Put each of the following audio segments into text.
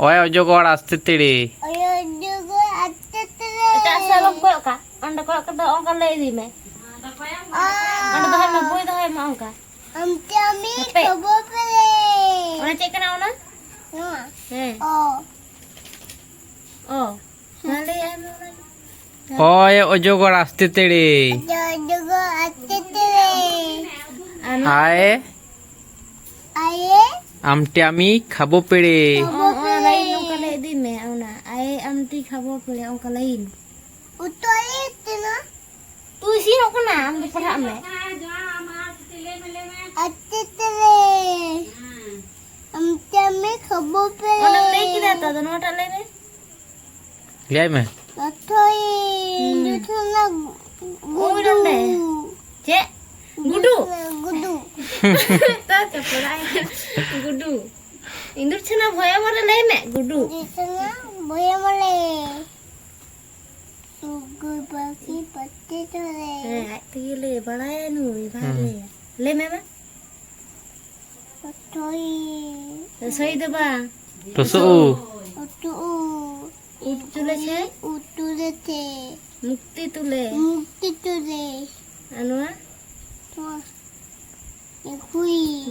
ওই অজগর আসতে তেড়ে Etak salam koyok kak. Anda koyok kata ongka lady me. Anda dah me boy dah me ongka. Ona cek kena ona? Oh. Nale ay me ona. ওই অজগর আসতে তেড়ে Anu. আয় আমটি আমি খাবো পেড়ে Ona lain ongka lady me ona. Ay amti khabo pele ongka lain. Tu sih nak kena ambil perhak me. Ona lagi kita tu, dan orang lain. লিয়াই মে Oh, udah deh. Cek. Gudu. Tak cepat Gudu. Indur cina boya mana leh me? Gudu. Tile bala ya nu, bala. Le me ma? Soi tu bang. টসু Utule cek. Mukti tule. Anu ah?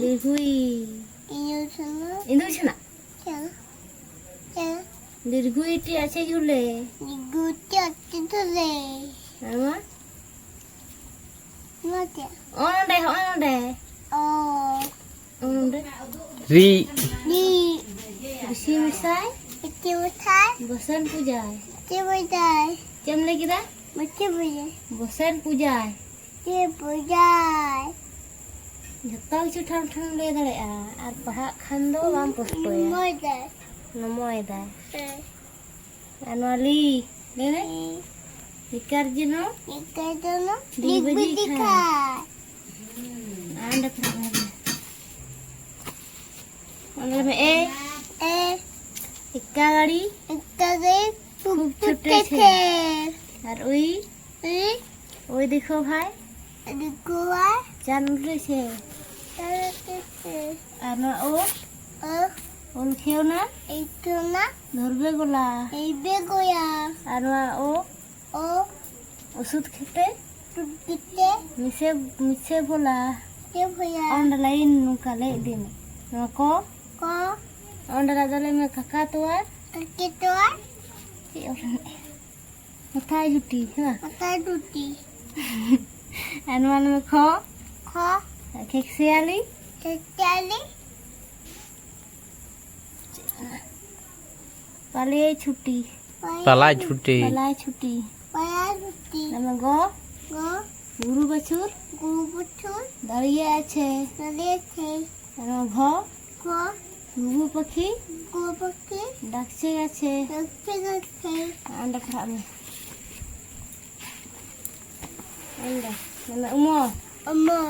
Dirhui. Indur cina. Dirhui ti ace gule. Anu ah? Ono deh. Ono deh. রি Bersih misai. Bosan pujai. Jam lagi dah. Bosan pujai. Jatuh cuci thang le dah le ah. Ar pahak khando bang posto ya. Nomoy dah. Anu ali. Le ne? Ikar jino. Anda pernah. Anda me Ikka gadi. Khub छोटे छे আর ওই দেখো ভাই চান উঠেছে আর না ও ওল খেও না ধরবে গোলা আর না ও ওষুধ খেতে মিছে বলা onda lain nuka le din ko onda radale me kakak tuar Matai juti, ha? Anu anu kho, keksi ali, palai chuti, পালাই ছুটে nama go, guru bachur, dariye ache, nama gho, guru pakhi, dakche ache, anda kami, anda, nama umo,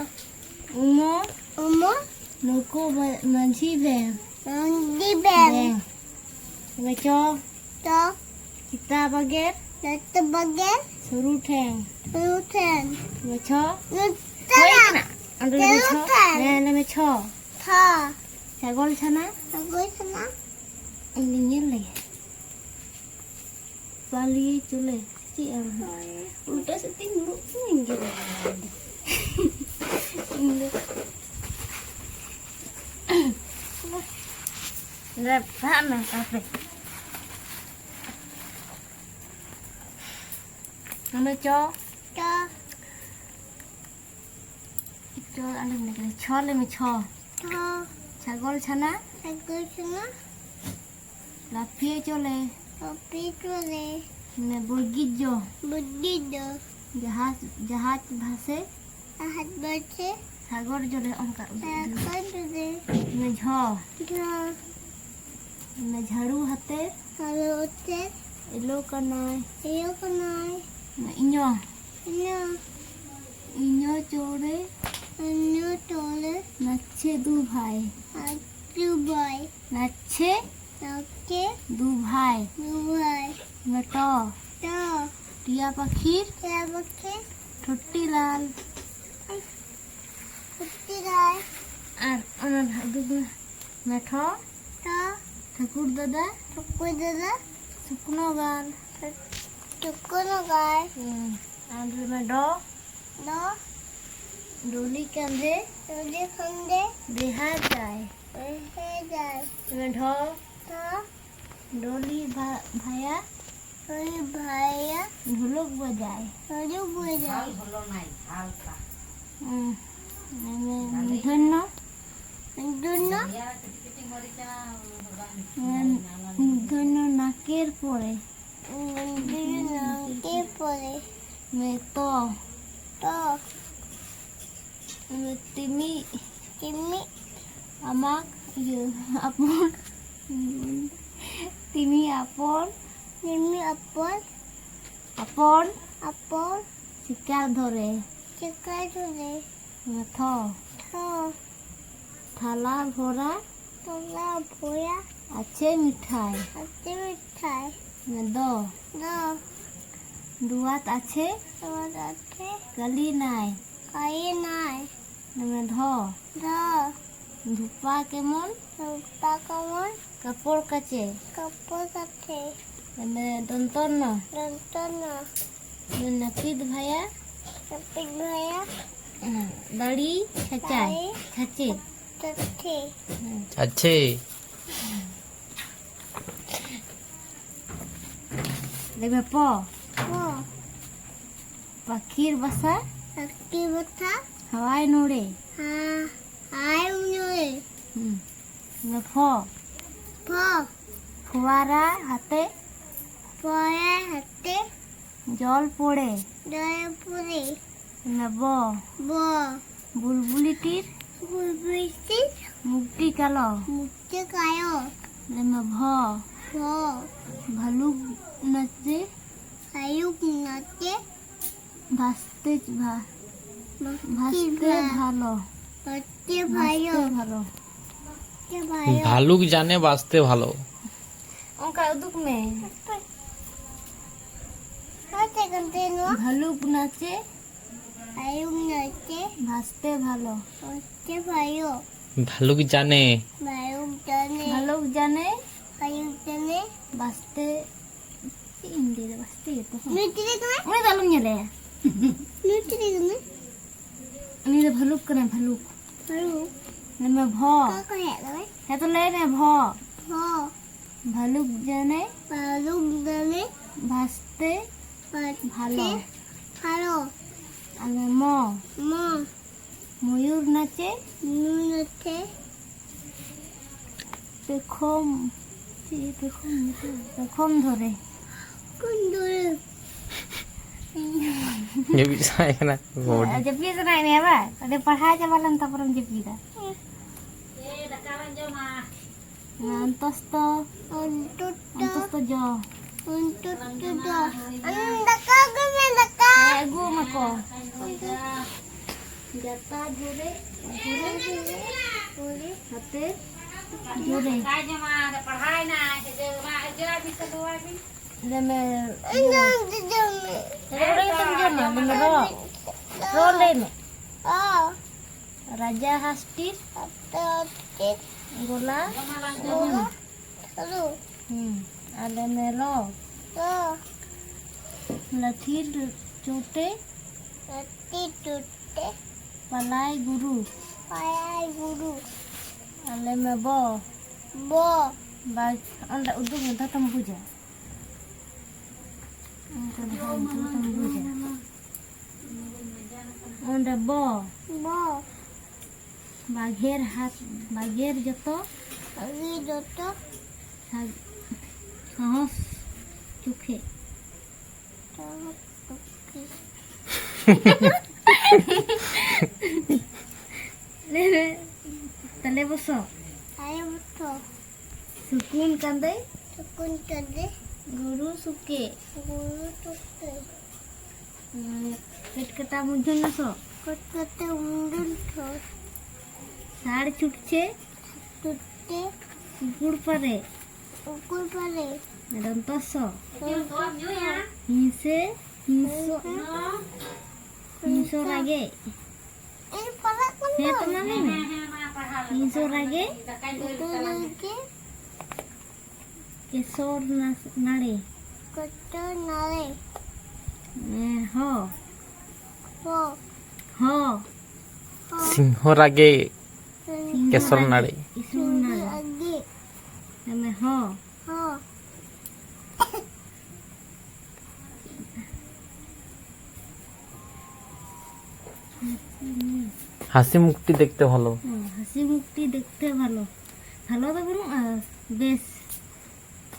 nuko manji beng, nama cho, kita bager, suruh teng, nama cho, anda nama cho, sagol sana, ini nyele, bali cule, si udah setting dulu minggir, Lepas mana kafe? Nama cho, anda nak cho le me cho, sagol sana, lapie cole, ne burgijo, jahat bahasa, sagor jole ongkar, ne jho, ne jharu hate, elo kanai, ne inyo chore, nache du bhai, nache du bhai, nato, টিয়া পাখির ঠোঁটটি লাল আর মেঠো ঠাকুর দাদা শুকনো গাল আর ডলি কাঁধে দেখা যায় ঢ ডলি ভাইয়া ঢোলক বাজায় ধন্য ধন্য নাকের পরে তিমি আমাক আপন তিনি আপন শিকার ধরে থ থালা ভরা আছে মিঠাই দ দুয়াত আছে গালি নাই ধ ধূপা কেমন কাপড় কাচে দন্তন্য নাপিত ভাইয়া দাড়ি ছাচে আছে দেখবে পাখির বাসা হাওয়ায় নড়ে ফোয়ারা হাতে জল পড়ে বুলবুলিটির মুক্তি কালো ভালুক নাচে ভাসতে ভালো ভালুক জানে বাঁচতে ভালো ভালুক নাচে ভাসতে ভালো ভালুক জানে বাঁচতে ভালুক কেন ভালুক তো লে ভালুক জানে ভাসতে ভালো ময়ূর নাচে পেখম ধরে जपिए ना ini apa? Ada paha aja malam tak pernah jepit. Antos to jo. Gu mako. Jata jure. Hati jure. Ada paha na. Aja bisa dua ni. राजा हस्तिर गोला आले मेलो लठीर चोटे पलाई गुरु आले में बो बाग अंडा उदुग में तम बुझा onda bo bagher hat bagher joto sahos cukhe tale boso sukun kande guru suke पेट कटा मुझे न सो साड़ छुटছে कुकुर परे दंतस हिंसो रागे हे तो माने हिंसो रागे কেশর নাড়ে হ হ সিংহর আগে কেশর নাড়ে। কেশর নাড়ে হ হাসি মুখটি দেখতে ভালো। হাসি মুখটি দেখতে ভালো ভালো তো বলুন বেশ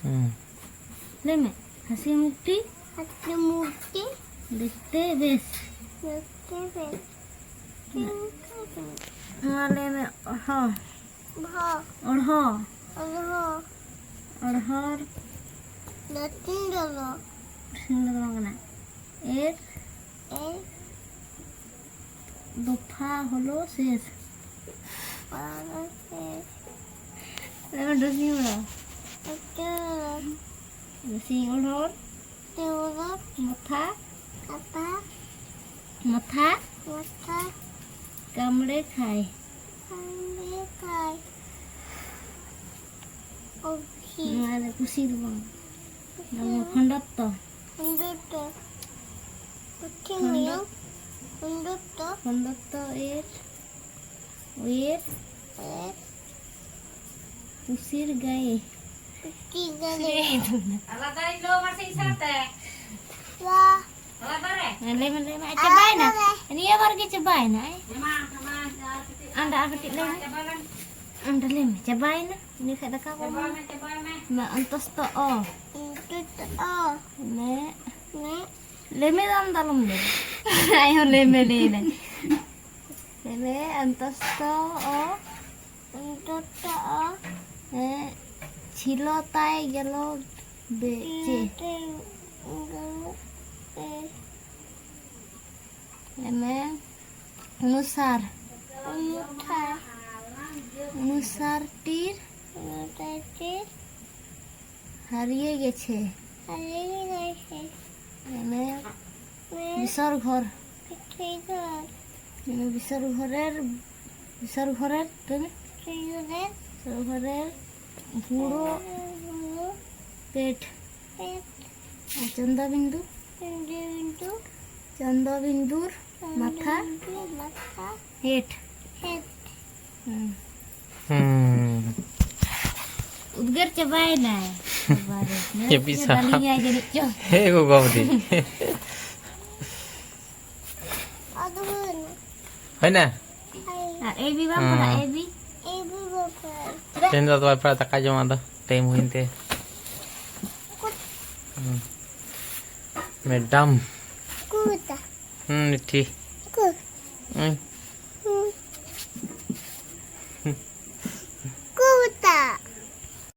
হুম, লেমে হাসি মুখটি দেখতে বেশ লেমে হ অড়হ অড়হর না এর দফা হলো শেষ সিংহর মাথা মাথা কামড়ে খায় খুশি খণ্ডত্ব খণ্ডত্ব এর খুশির গায়ে cobain na. Ini ya warga cobain na. Anda aktif lem. Anda lem cobain na. Ini kada ka ko. Ma antos to oh. Ne. Leme dam dalam le. Ayo leme le. Leme antos to oh. Antos to oh. ছিল তাই গেল বেঁচে অনুসারটির হারিয়ে গেছে বিসর ঘর বিসর ঘরের বুড়ো পেট চন্দ্রবিন্দুর মাথা হেট উদ্গার চাবাই না ये bisa he go gomdi hai na এবি বাবা এবি tenda to para taka jama da time hointe madam kuta thi